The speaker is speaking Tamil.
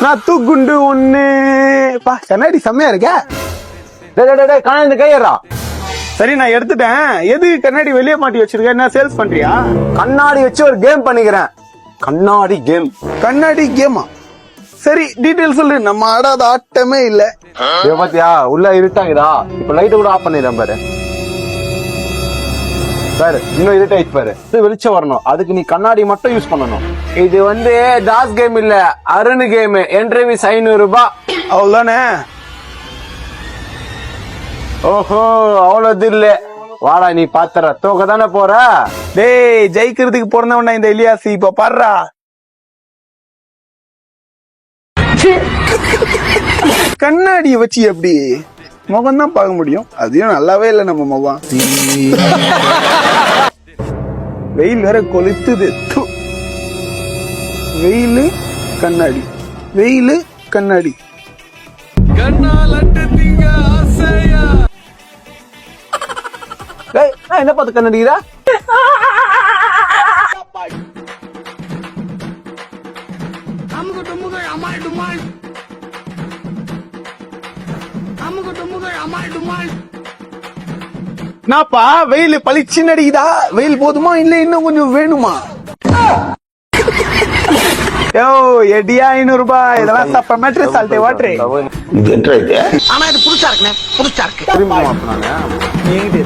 நான் தூக்குண்டு ஒண்ணு பா கண்ணாடி செம்மையா இருக்க. இந்த கையறா. சரி நான் எடுத்துட்டேன். எது கண்ணாடி வெளியே மாட்டி வச்சிருக்க? என்ன சேல்ஸ் பண்றியா? கண்ணாடி வச்சு ஒரு கேம் பண்ணிக்கிறேன். கண்ணாடி கேம். கண்ணாடி கேமா? சரி டீடைல் சொல்லு. நம்ம ஆடாத ஆட்டமே இல்ல. பாத்தியா உள்ள இருட்டாங்கதா. இப்ப லைட் கூட ஆஃப் பண்ணிடுறேன் பாரு. பாரு இன்னும் இருட்டாயிச்சு பாரு. வெளிச்சம் வரணும். அதுக்கு நீ கண்ணாடி மட்டும் யூஸ் பண்ணணும். இது டாஸ் கேம் இல்ல, அருண் கேம். என்ட்ரி ஃபீஸ் 500 ரூபாய். அவ்வளவுதானே? ஓஹோ அவ்வளவு இல்ல. வாடா நீ பாத்துற. தோக்க தானே போற. டேய் ஜெயிக்கிறதுக்கு பிறந்தவனா இந்த எலியாசி. இப்ப பாடுறா. கண்ணாடிய வச்சு எப்படி முகம் தான் பார்க்க முடியும்? அதையும் நல்லாவே இல்லை நம்ம முகம். வெயில் வேற கொளுத்துது. வெயிலு கண்ணாடி, வெயிலு கண்ணாடி. என்ன பார்த்து கண்ணடிக்கிறா? நாப்பா வெயில் பளிச்சுன்னு அடிக்குதா? வெயில் போதுமா இல்ல இன்னும் கொஞ்சம் வேணுமா? யோ எடியா 500 ரூபாய். இதெல்லாம் தப்ப மேட்ரு சால்ட்டே வாட்ரு. ஆனா இது புதுசா இருக்குண்ணே, புதுசா இருக்கு. திரும்ப மாப்பினானே. நீங்க